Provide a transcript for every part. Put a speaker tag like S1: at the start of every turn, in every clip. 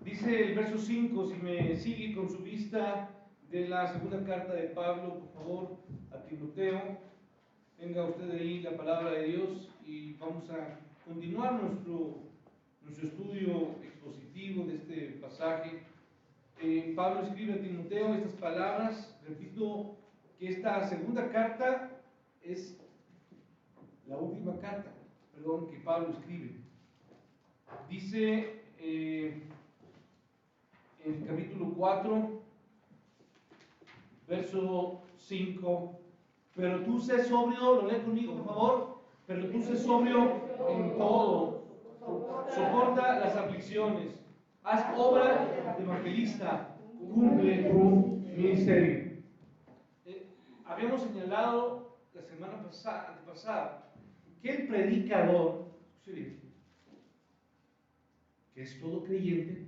S1: Dice el verso 5, si me sigue con su vista de la segunda carta de Pablo, por favor, a Timoteo. Tenga usted ahí la palabra de Dios y vamos a continuar nuestro estudio expositivo de este pasaje. Pablo escribe a Timoteo estas palabras. Repito que esta segunda carta es la última carta, que Pablo escribe. Dice en el capítulo 4, verso 5, pero tú sé sobrio, lo lee conmigo por favor, pero tú sé sobrio en todo, soporta las aflicciones, haz obra de evangelista, cumple tu ministerio. Habíamos señalado la semana antepasada que el predicador, que es todo creyente,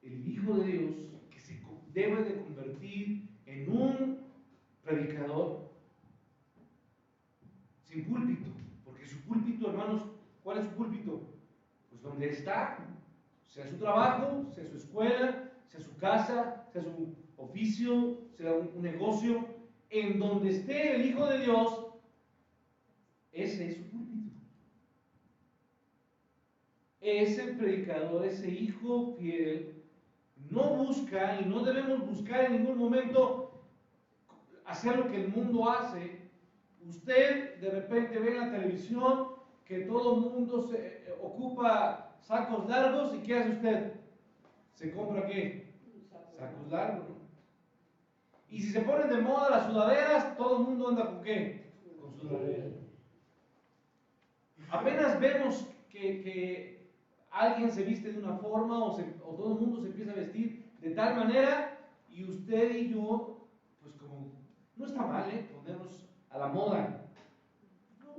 S1: el Hijo de Dios, que se debe de convertir en un predicador sin púlpito, porque su púlpito, hermanos, ¿cuál es su púlpito? Pues donde está, sea su trabajo, sea su escuela, sea su casa, sea su oficio, sea un negocio, en donde esté el Hijo de Dios, ese es su púlpito. Ese predicador, ese hijo fiel, no busca y no debemos buscar en ningún momento hacer lo que el mundo hace. Usted de repente ve en la televisión que todo el mundo se ocupa sacos largos, y ¿qué hace usted? ¿Se compra qué? Sacos largos, ¿no? Y si se ponen de moda las sudaderas, todo el mundo anda con ¿qué? Con sudaderas. Apenas vemos que alguien se viste de una forma o todo el mundo se empieza a vestir de tal manera, y usted y yo, pues como, no está mal, ponernos a la moda. No.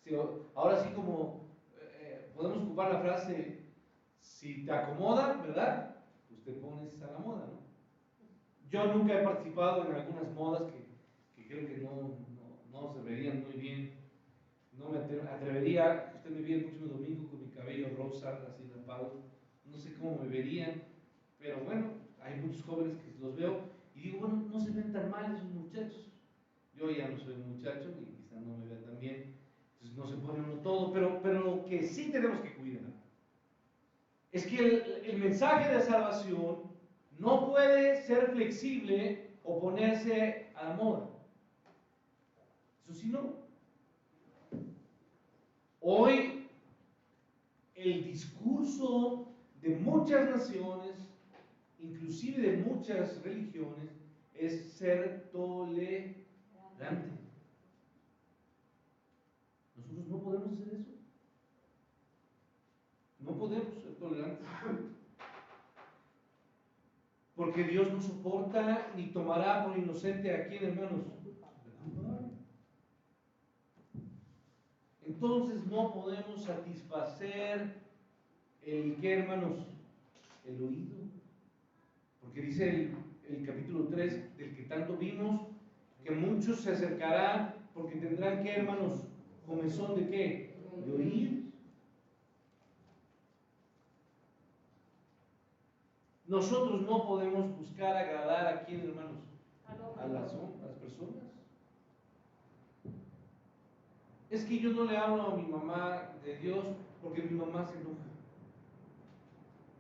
S1: Sí, ahora sí como podemos ocupar la frase, si te acomoda, ¿verdad? Pues te pones a la moda, ¿no? Yo nunca he participado en algunas modas que creo que no se verían muy bien. No me atrevería, usted me ve el próximo domingo con mi cabello rosa, así rapado, no sé cómo me verían, pero bueno, hay muchos jóvenes que los veo y digo, bueno, no se ven tan mal esos muchachos. Yo ya no soy un muchacho y quizá no me vean tan bien, entonces no se pone uno todo, pero lo que sí tenemos que cuidar es que el mensaje de salvación no puede ser flexible o ponerse a la moda. Eso sí no. Hoy el discurso de muchas naciones, inclusive de muchas religiones, es ser tolerante. Nosotros no podemos hacer eso. No podemos ser tolerantes. Porque Dios no soporta ni tomará por inocente a quién, hermanos. Entonces no podemos satisfacer el ¿qué, hermanos? El oído. Porque dice el capítulo 3 del que tanto vimos, que muchos se acercarán porque tendrán ¿qué, hermanos? ¿Comezón de qué? De oír. Nosotros no podemos buscar agradar a quién, hermanos, a las personas. Es que yo no le hablo a mi mamá de Dios porque mi mamá se enoja.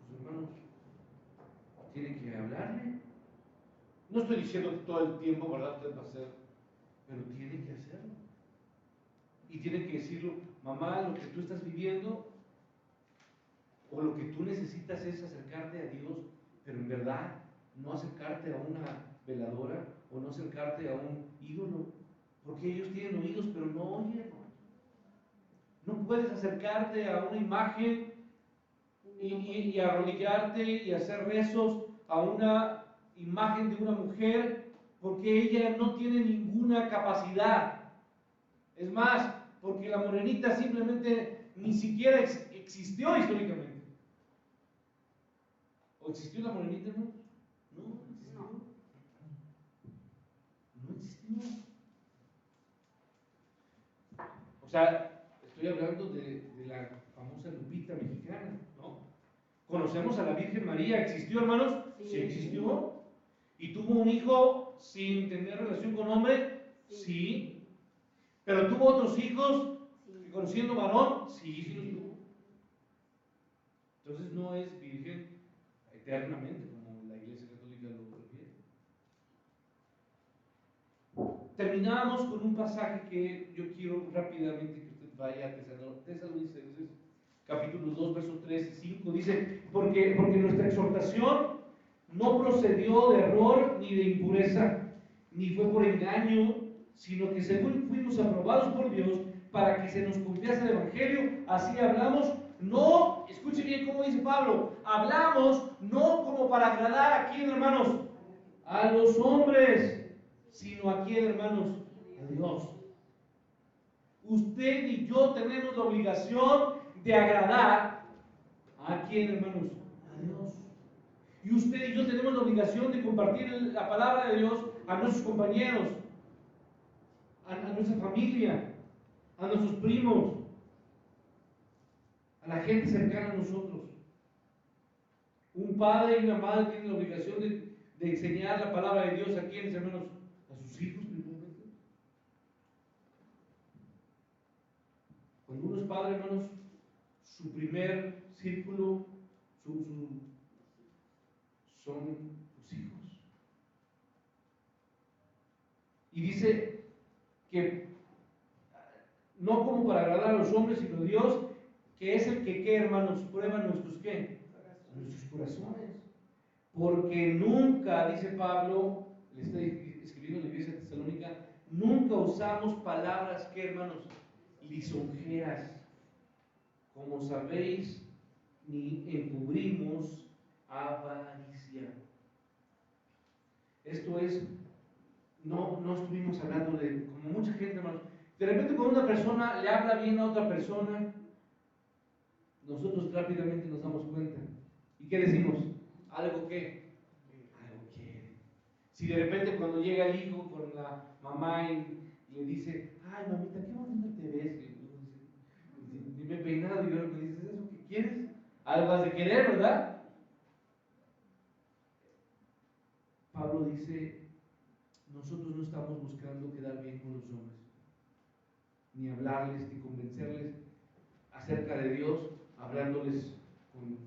S1: Pues hermanos, tiene que hablarle. No estoy diciendo que todo el tiempo, ¿verdad?, usted va a hacer, pero tiene que hacerlo. Y tiene que decirlo, mamá, lo que tú estás viviendo o lo que tú necesitas es acercarte a Dios, pero en verdad no acercarte a una veladora o no acercarte a un ídolo, porque ellos tienen oídos pero no oyen. No puedes acercarte a una imagen y arrodillarte y hacer rezos a una imagen de una mujer, porque ella no tiene ninguna capacidad. Es más, porque la morenita simplemente ni siquiera existió históricamente. ¿O existió la morenita, no? No existió. No existió. O sea, estoy hablando de la famosa Lupita mexicana, ¿no? Conocemos a la Virgen María. ¿Existió, hermanos?
S2: Sí.
S1: Existió. ¿Y tuvo un hijo sin tener relación con hombre? Sí. ¿Pero tuvo otros hijos conociendo varón? Sí, sí los tuvo. Entonces no es virgen eternamente, como la Iglesia Católica lo refiere. Terminamos con un pasaje que yo quiero rápidamente que usted vaya a Tesalonicenses, capítulo 2, versos 3 y 5. Dice, porque nuestra exhortación no procedió de error ni de impureza, ni fue por engaño, sino que según fuimos aprobados por Dios para que se nos confiase el Evangelio, así hablamos. No, escuche bien cómo dice Pablo, hablamos no como para agradar a quién, hermanos, a los hombres, sino a quién, hermanos, a Dios. Usted y yo tenemos la obligación de agradar a quién, hermanos, a Dios. Y usted y yo tenemos la obligación de compartir la palabra de Dios a nuestros compañeros, a nuestra familia, a nuestros primos, a la gente cercana a nosotros. Un padre y una madre tienen la obligación de enseñar la palabra de Dios a quienes, hermanos, a sus hijos principalmente. Cuando uno es padre, hermanos, su primer círculo son los hijos. Y dice que no como para agradar a los hombres, sino a Dios, que es el que, ¿qué, hermanos? Prueba nuestros, ¿qué? Nuestros corazones. Porque nunca, dice Pablo, le está escribiendo a la iglesia tesalónica, nunca usamos palabras, ¿qué, hermanos? Lisonjeras. Como sabéis, ni encubrimos avaricia. Esto es, no estuvimos hablando de, como mucha gente, hermanos, de repente cuando una persona le habla bien a otra persona, nosotros rápidamente nos damos cuenta. ¿Y qué decimos? ¿Algo qué? Algo quiere. Si de repente cuando llega el hijo con la mamá y le dice, ay mamita, qué bonita te ves, ni me he peinado, y ahora me dices, ¿eso qué quieres? Algo has de querer, ¿verdad? Pablo dice, nosotros no estamos buscando quedar bien con los hombres, ni hablarles, ni convencerles acerca de Dios, hablándoles con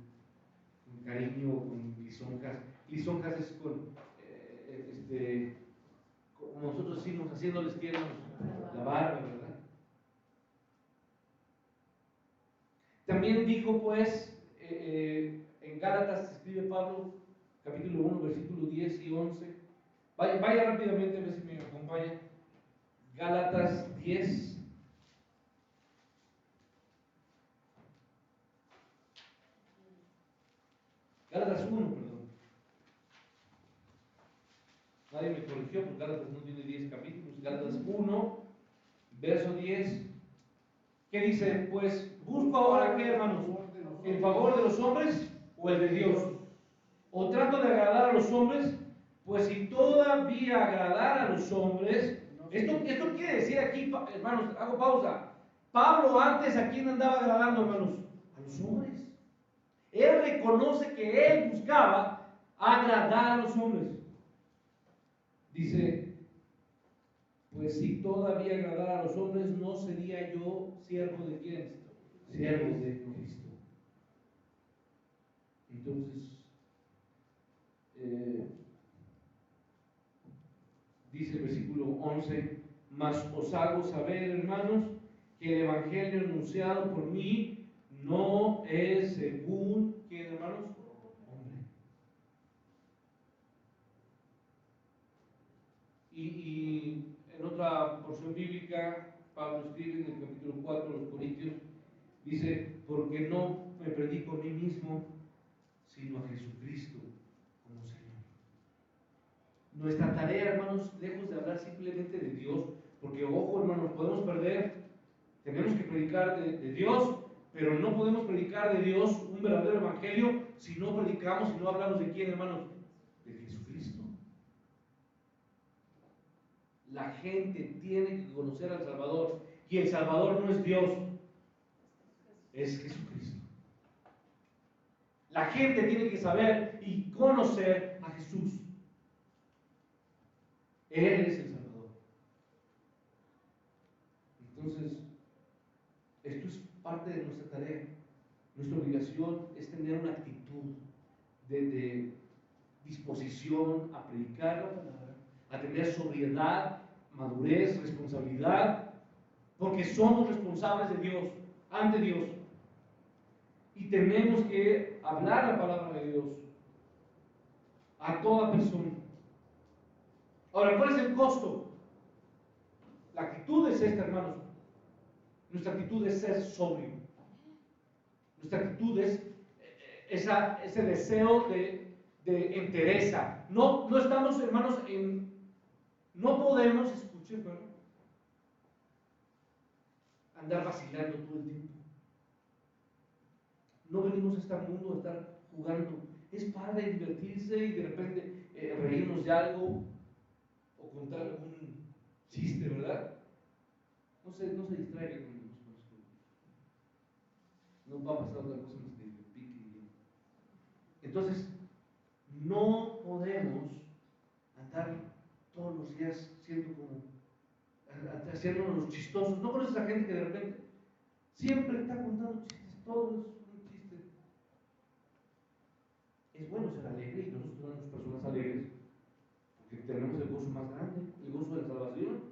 S1: cariño, con lisonjas. Lisonjas es como nosotros decimos, haciéndoles tiernos la barba, ¿verdad? También dijo, pues, en Gálatas escribe Pablo, capítulo 1, versículos 10 y 11. Vaya rápidamente a ver si me acompaña. Gálatas 10. Gálatas 1, perdón. Nadie me corrigió porque Gálatas no tiene 10 capítulos. Gálatas 1, verso 10. ¿Qué dice? Pues, ¿busco ahora qué, hermanos? ¿El favor de los hombres o el de Dios? ¿O trato de agradar a los hombres? Pues si todavía agradar a los hombres, esto quiere decir aquí, hermanos, hago pausa. Pablo antes, ¿a quién andaba agradando, hermanos? A los hombres. Él reconoce que él buscaba agradar a los hombres. Dice, pues si todavía agradara a los hombres, no sería yo siervo de quién? Siervo de Cristo. Entonces, dice el versículo 11, mas os hago saber, hermanos, que el evangelio anunciado por mí no es según, ¿quién, hermanos? Hombre. Y en otra porción bíblica, Pablo escribe en el capítulo 4 de los Corintios, dice, porque no me predico a mí mismo, sino a Jesucristo como Señor. Nuestra tarea, hermanos, lejos de hablar simplemente de Dios, porque ojo, hermanos, podemos perder, tenemos que predicar de Dios, pero no podemos predicar de Dios un verdadero evangelio si no predicamos, si no hablamos de quién, hermanos, de Jesucristo. La gente tiene que conocer al Salvador, y el Salvador no es Dios, es Jesucristo. La gente tiene que saber y conocer a Jesús. Él es el Salvador. Entonces, esto es parte de nuestra tarea. Nuestra obligación es tener una actitud de disposición a predicar la palabra, a tener sobriedad, madurez, responsabilidad, porque somos responsables de Dios, ante Dios. Y tenemos que hablar la palabra de Dios a toda persona. Ahora, ¿cuál es el costo? La actitud es esta, hermanos. Nuestra actitud es ser sobrio. Nuestra actitud es ese deseo de entereza. No estamos, hermanos, no podemos, escuchen, andar vacilando todo el tiempo. No venimos a este mundo a estar jugando. Es padre divertirse y de repente reírnos de algo o contar algún chiste, ¿verdad? No se distraiga con esto. No va a pasar otra cosa más que pique y bien. Entonces, no podemos andar todos los días siendo como haciéndonos los chistosos. ¿No conoces a gente que de repente siempre está contando chistes? Todo es un chiste. Es bueno ser alegre y nosotros somos personas alegres porque tenemos el gozo más grande, el gozo de la salvación.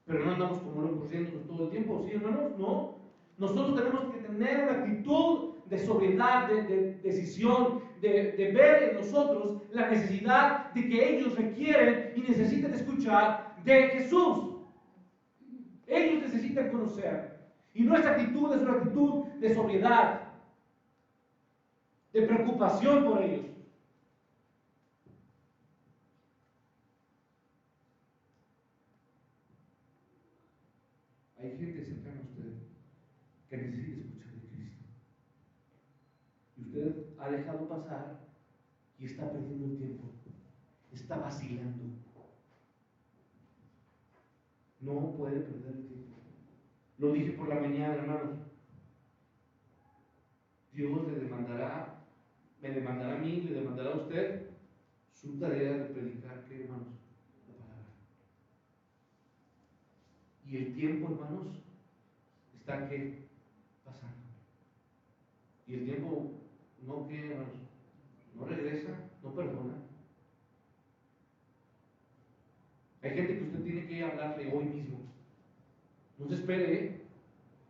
S1: Pero no andamos como locos riéndonos todo el tiempo, ¿sí, hermanos? No. Nosotros tenemos que tener una actitud de sobriedad, de decisión, de ver en nosotros la necesidad de que ellos requieren y necesitan escuchar de Jesús. Ellos necesitan conocer. Y nuestra actitud es una actitud de sobriedad, de preocupación por ellos. Hay gente cercana a usted que necesita escuchar de Cristo. Y usted ha dejado pasar y está perdiendo el tiempo. Está vacilando. No puede perder el tiempo. Lo dije por la mañana, hermanos. Dios le demandará, me demandará a mí, le demandará a usted su tarea de predicar, ¿qué, hermanos? La palabra. Y el tiempo, hermanos, está ¿qué? Pasando. Y el tiempo no, ¿qué, hermanos? No regresa, no perdona. Hay gente que usted tiene que hablarle hoy mismo. No se espere, ¿eh?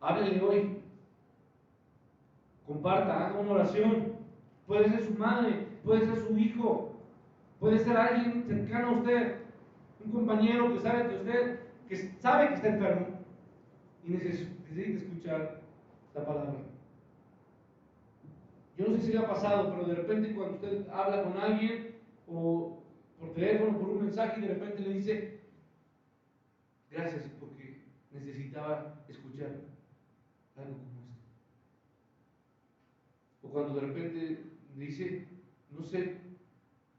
S1: Háblele hoy. Comparta, haga una oración. Puede ser su madre, puede ser su hijo, puede ser alguien cercano a usted, un compañero que sabe que está enfermo y necesita escuchar la palabra. Yo no sé si le ha pasado, pero de repente cuando usted habla con alguien o por teléfono, por un mensaje, y de repente le dice, gracias porque necesitaba escuchar algo como esto. O cuando de repente dice, no sé,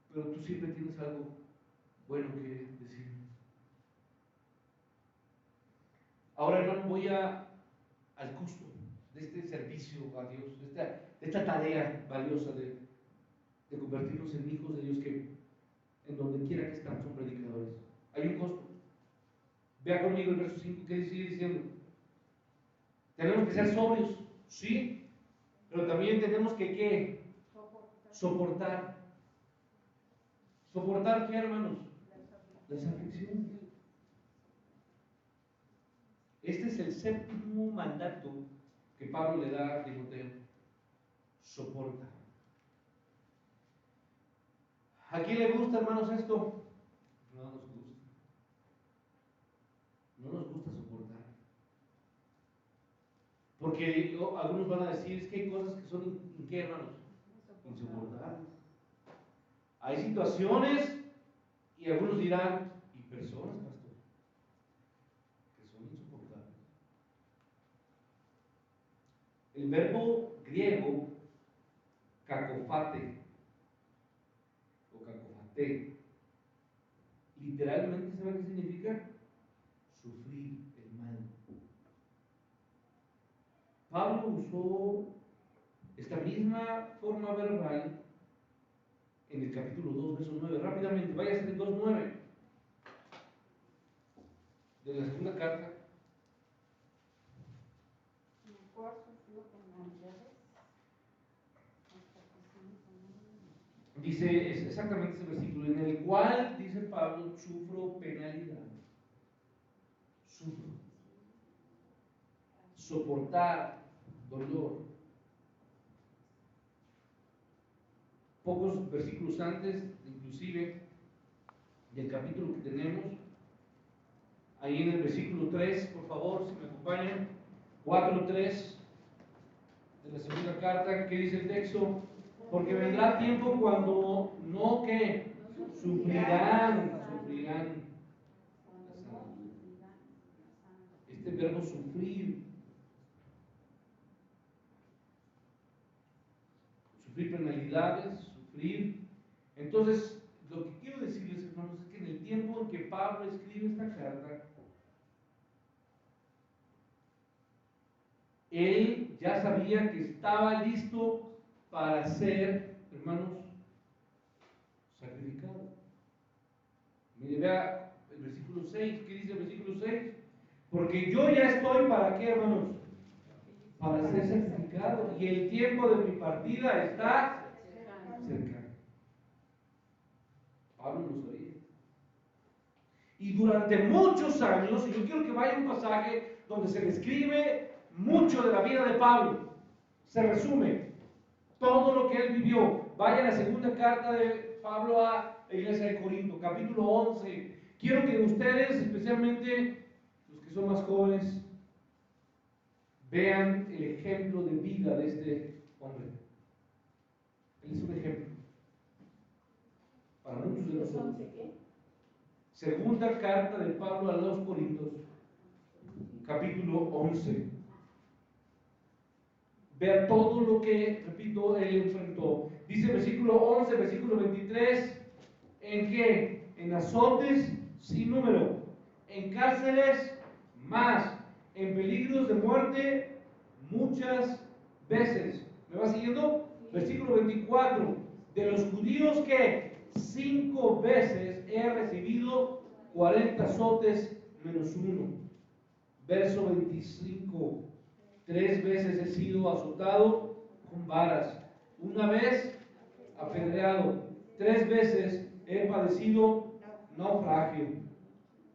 S1: pero tú siempre tienes algo bueno que decir. Ahora, hermano, voy al costo de este servicio a Dios, de esta tarea valiosa de convertirnos en hijos de Dios que en donde quiera que están son predicadores. Hay un costo. Vea conmigo el verso 5 que sigue diciendo. Tenemos que ser sobrios, sí, pero también tenemos que ¿qué? Soportar. ¿Soportar qué, hermanos? Las aflicciones. Este es el séptimo mandato que Pablo le da a Timoteo. Soporta. ¿A quién le gusta, hermanos, esto? No nos gusta. No nos gusta soportar. Porque algunos van a decir, es que hay cosas que son, ¿qué, hermanos? Insoportables. Hay situaciones y algunos dirán, y personas, pastor, que son insoportables. El verbo griego, cacofate, o cacofate, literalmente, ¿sabe qué significa? Sufrir el mal. Pablo usó esta misma forma verbal en el capítulo 2, verso 9. Rápidamente, váyase al 2:9 de la segunda carta. Dice es exactamente ese versículo, en el cual, dice Pablo, sufro penalidad. Sufro. Soportar dolor. Pocos versículos antes, inclusive, del capítulo que tenemos, ahí en el versículo 3, por favor, si me acompañan, 4:3 de la segunda carta, ¿qué dice el texto? Porque vendrá tiempo cuando no que sufrirán. Este verbo sufrir penalidades, sufrir. Entonces, lo que quiero decirles, hermanos, es que en el tiempo en que Pablo escribe esta carta, él ya sabía que estaba listo para ser, hermanos, sacrificado. Mire, vea el versículo 6. ¿Qué dice el versículo 6? Porque yo ya estoy, ¿para qué, hermanos? Para ser sacrificado. Y el tiempo de mi partida está cercano. Pablo lo sabía. Y durante muchos años, y yo quiero que vaya un pasaje donde se describe mucho de la vida de Pablo, se resume todo lo que él vivió. Vaya a la segunda carta de Pablo a la iglesia de Corinto, capítulo 11. Quiero que ustedes, especialmente los que son más jóvenes, vean el ejemplo de vida de este hombre. Él es un ejemplo para muchos de nosotros. Segunda carta de Pablo a los Corintios, capítulo 11. Vea todo lo que, repito, él enfrentó. Dice versículo 11, versículo 23, ¿en qué? En azotes sin número, en cárceles más, en peligros de muerte muchas veces. ¿Me va siguiendo? Versículo 24, de los judíos que 5 veces he recibido 40 azotes menos uno. Verso 25, 3 veces he sido azotado con varas, una vez apedreado, 3 veces he padecido naufragio.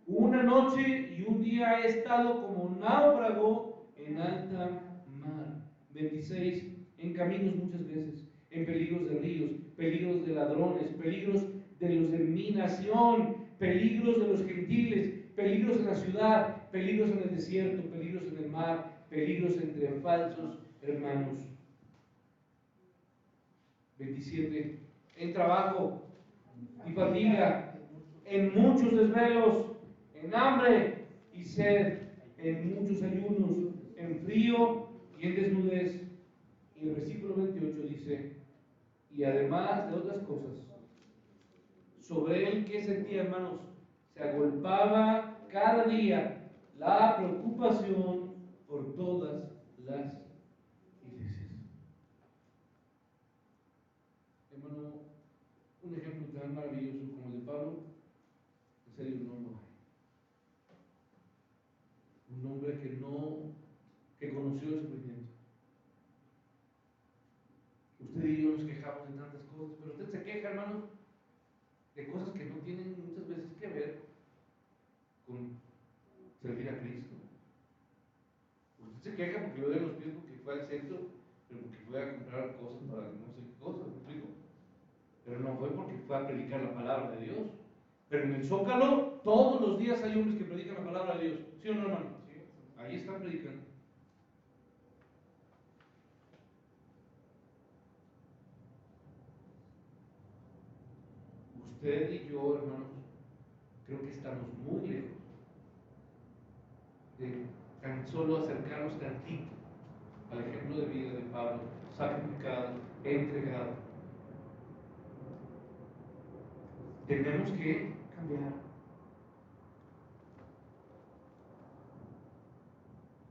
S1: Una noche y un día he estado como náufrago en alta mar. 26, en caminos muchas veces, en peligros de ríos, peligros de ladrones, peligros de los de mi nación, peligros de los gentiles, peligros en la ciudad, peligros en el desierto, peligros en el mar, peligros entre falsos hermanos. 27, en trabajo y fatiga, en muchos desvelos, en hambre y sed, en muchos ayunos, en frío y en desnudez. Y el versículo 28 dice, y además de otras cosas, sobre él que sentía, hermanos, se agolpaba cada día la preocupación por todas las iglesias. Hermano, un ejemplo tan maravilloso como el de Pablo, en serio no lo hay. Un hombre que conoció el sufrimiento. Usted y yo nos quejamos de tantas cosas, pero usted se queja, hermano, de cosas que no tienen muchas veces que ver con servir a Cristo. Usted se queja porque lo de los pies porque fue al centro, pero porque fue a comprar cosas para no sé qué cosas, ¿me explico? Pero no fue porque fue a predicar la palabra de Dios. Pero en el Zócalo, todos los días hay hombres que predican la palabra de Dios. ¿Sí o no, hermano? Sí. Ahí están predicando. Usted y yo, hermanos, creo que estamos muy lejos de tan solo acercarnos tantito al ejemplo de vida de Pablo, sacrificado, entregado. Tenemos que cambiar.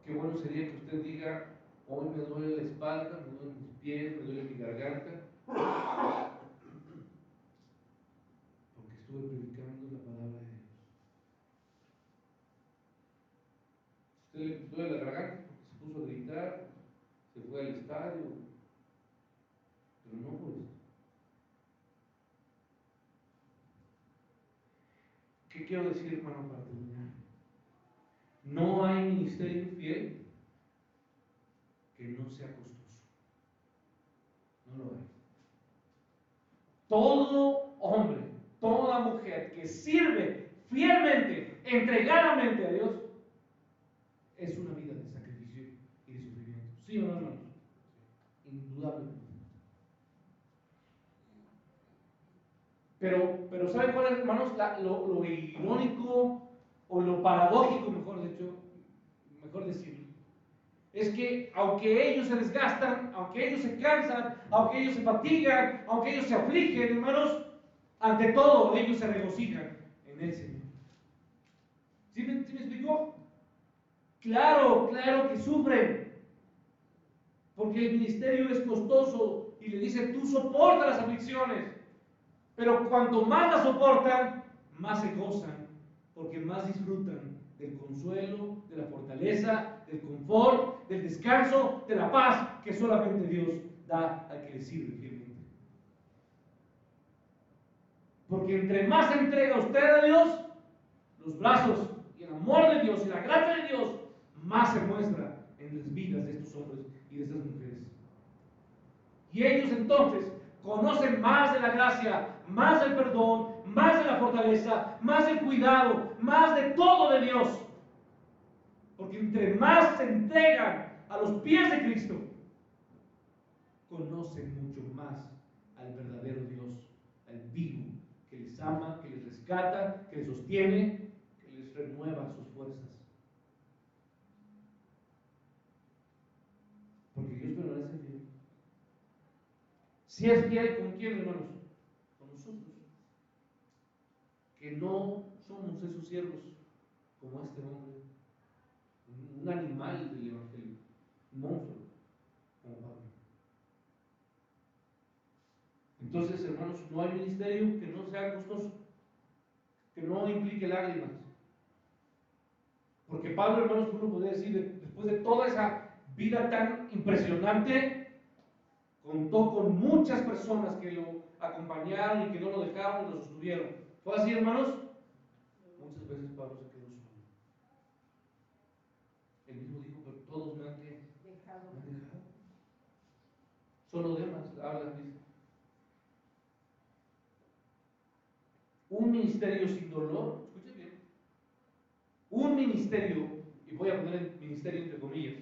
S1: Qué bueno sería que usted diga, hoy me duele la espalda, me duelen mis pies, me duele mi garganta, porque estuve predicando la palabra de Dios. Usted le duele la garganta porque se puso a gritar, se fue al estadio, pero no por eso. ¿Qué quiero decir, hermano, para terminar? No hay ministerio fiel que no sea costoso. No lo hay. Todo hombre, toda mujer que sirve fielmente, entregadamente a Dios, es una vida de sacrificio y de sufrimiento. ¿Sí o no, hermanos? Indudablemente. Pero ¿saben cuál es, hermanos? Lo irónico o lo paradójico, mejor decirlo, es que aunque ellos se desgastan, aunque ellos se cansan, aunque ellos se fatigan, aunque ellos se afligen, hermanos, ante todo ellos se regocijan en el Señor. ¿Sí me explicó? Claro que sufren, porque el ministerio es costoso y le dice, tú soporta las aflicciones, pero cuanto más las soportan, más se gozan, porque más disfrutan del consuelo, de la fortaleza, del confort, del descanso, de la paz que solamente Dios da al que le sirve fielmente. Porque entre más se entrega usted a Dios, los brazos y el amor de Dios y la gracia de Dios más se muestra en las vidas de estos hombres y de estas mujeres. Y ellos entonces conocen más de la gracia, más del perdón, más de la fortaleza, más del cuidado, más de todo de Dios. Porque entre más se entregan a los pies de Cristo, conocen mucho más al verdadero Dios, al vivo, que les ama, que les rescata, que les sostiene, que les renueva sus fuerzas. Porque Dios permanece fiel. Si es fiel, ¿con quién, hermanos? Con nosotros. Que no somos esos siervos como este hombre, un animal del Evangelio, un monstruo, como Pablo. Entonces, hermanos, no hay ministerio que no sea costoso, que no implique lágrimas. Porque Pablo, hermanos, uno podría decir, después de toda esa vida tan impresionante, contó con muchas personas que lo acompañaron y que no lo dejaron y lo sostuvieron. ¿Fue así, hermanos? Muchas veces Pablo se quedó solo. Él mismo dijo, pero todos me han dejado. Solo Demas habla, dice. Un ministerio sin dolor, escuchen bien, un ministerio, y voy a poner el ministerio entre comillas,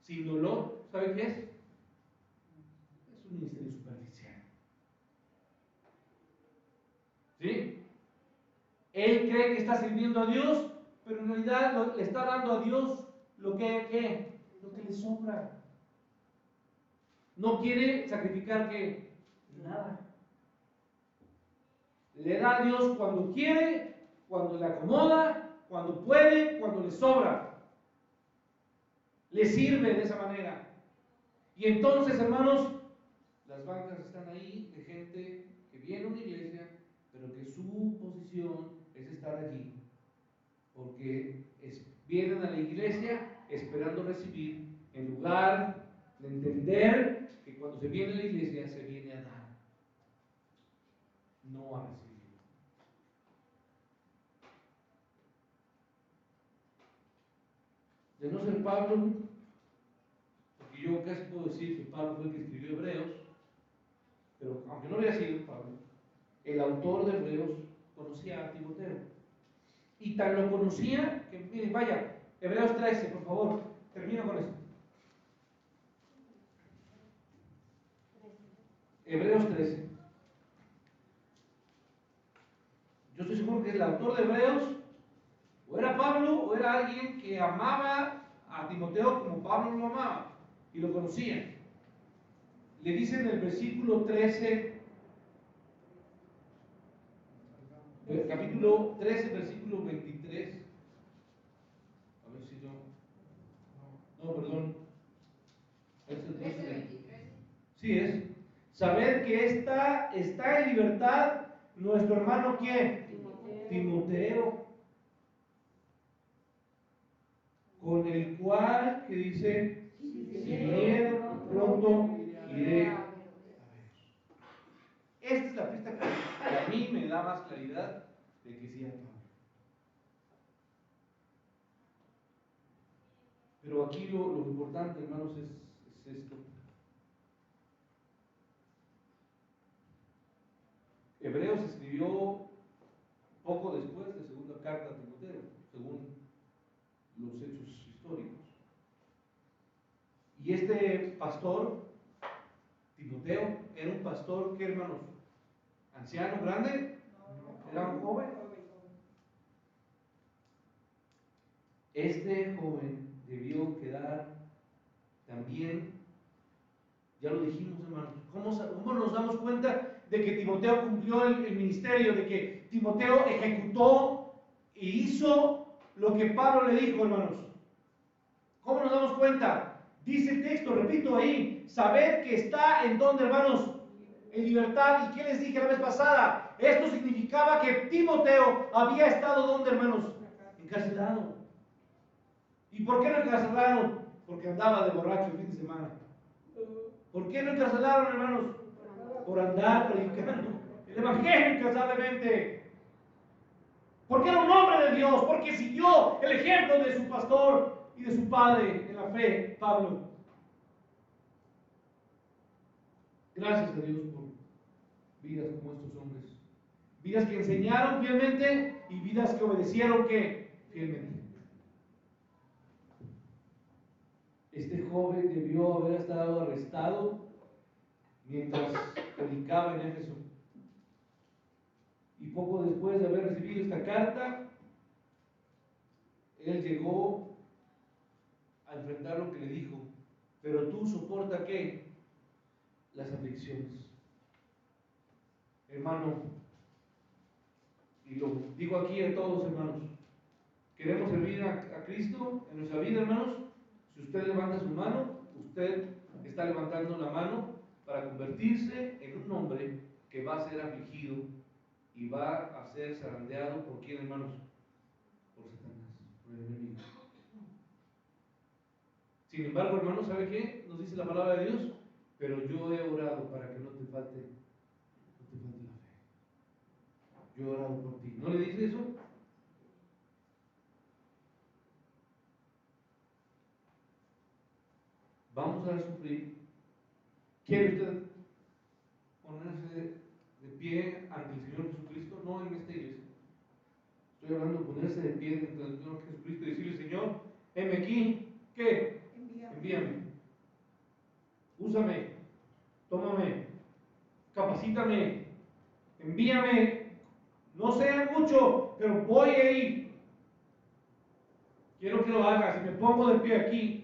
S1: sin dolor, ¿sabe qué es? Es un ministerio superficial. ¿Sí? Él cree que está sirviendo a Dios, pero en realidad le está dando a Dios lo que le sobra. No quiere sacrificar ¿qué? Nada. Le da a Dios cuando quiere, cuando le acomoda, cuando puede, cuando le sobra. Le sirve de esa manera. Y entonces, hermanos, las bancas están ahí de gente que viene a una iglesia, pero que su posición es estar allí. Porque vienen a la iglesia esperando recibir, en lugar de entender que cuando se viene a la iglesia se viene a dar, no a recibir. De no ser Pablo, porque yo casi puedo decir que Pablo fue el que escribió Hebreos, pero aunque no hubiera sido Pablo, el autor de Hebreos conocía a Timoteo. Y tan lo conocía que, miren, vaya, Hebreos 13, por favor, termino con esto. Hebreos 13. Yo estoy seguro que el autor de Hebreos o era Pablo o era alguien que amaba a Timoteo como Pablo lo amaba y lo conocía. Le dice en el versículo 13, capítulo 13, versículo 23. A ver si yo. No, perdón. Es el 13, 23. Sí es. Saber que está en libertad nuestro hermano, ¿quién? Timoteo, con el cual, que dice, sin miedo, pronto iré a ver. Esta es la pista que a mí me da más claridad de que sí era Pablo. Pero aquí lo importante, hermanos, es esto. Hebreos escribió poco después de segunda carta a Timoteo, según los hechos históricos. Y este pastor, Timoteo, era un pastor, ¿qué, hermanos? ¿Anciano, grande? ¿Era un joven? Este joven debió quedar también, ya lo dijimos, hermanos, ¿cómo nos damos cuenta de que Timoteo cumplió el ministerio, de que Timoteo ejecutó e hizo lo que Pablo le dijo, hermanos? ¿Cómo nos damos cuenta? Dice el texto, repito ahí, sabed que está en donde, hermanos, en libertad. ¿Y qué les dije la vez pasada? Esto significaba que Timoteo había estado, ¿dónde, hermanos? Encarcelado. ¿Y por qué lo encarcelaron? Porque andaba de borracho el fin de semana. ¿Por qué lo encarcelaron, hermanos? Por andar predicando el evangelio incansablemente. Porque era un hombre de Dios, porque siguió el ejemplo de su pastor y de su padre en la fe, Pablo. Gracias a Dios por vidas como estos hombres. Vidas que enseñaron fielmente y vidas que obedecieron ¿qué? Fielmente. Este joven debió haber estado arrestado mientras predicaba en Éfeso. Y poco después de haber recibido esta carta, él llegó a enfrentar lo que le dijo. Pero tú soporta ¿qué? Las aflicciones. Hermano, y lo digo aquí a todos, hermanos, queremos servir a Cristo en nuestra vida, hermanos. Si usted levanta su mano, usted está levantando la mano para convertirse en un hombre que va a ser afligido y va a ser zarandeado por quién, hermanos, por Satanás, por el enemigo. Sin embargo, hermanos, ¿sabe qué? Nos dice la palabra de Dios, pero yo he orado para que no te falte la fe. Yo he orado por ti. ¿No le dice eso? Vamos a sufrir. ¿Quiere usted ponerse de pie ante el Señor Jesucristo? No en esta iglesia. Estoy hablando de ponerse de pie ante el Señor Jesucristo y decirle, Señor, heme aquí. ¿Qué? Envíame. Úsame. Tómame. Capacítame. Envíame. No sé mucho, pero voy a ir. Quiero que lo hagas. Y me pongo de pie aquí.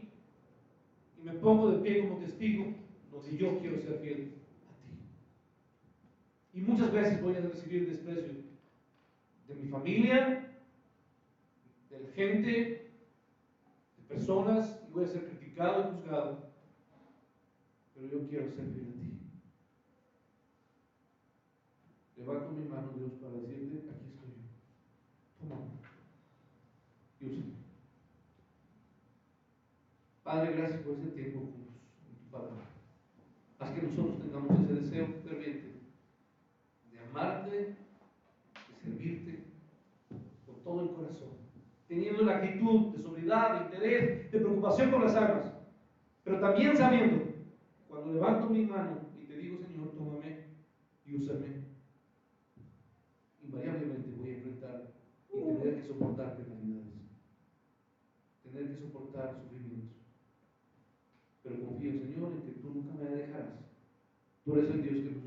S1: Y me pongo de pie como testigo donde yo quiero ser fiel a ti. Y muchas veces voy a recibir desprecio de mi familia, de la gente, de personas, y voy a ser criticado y juzgado. Pero yo quiero ser fiel a ti. Levanto mi mano, Dios, para decirte, aquí estoy yo. Toma. Y úsame. Padre, gracias por ese tiempo juntos en tu palabra. Haz que nosotros tengamos ese deseo ferviente de amarte, de servirte con todo el corazón, teniendo la actitud de sobriedad, de interés, de preocupación por las almas, pero también sabiendo, cuando levanto mi mano y te digo, Señor, tómame y úsame, invariablemente voy a enfrentar y tener que soportar penalidades, tener que soportar sufrimientos. Pero confío, Señor, en que tú nunca me dejarás. Tú eres el Dios que nos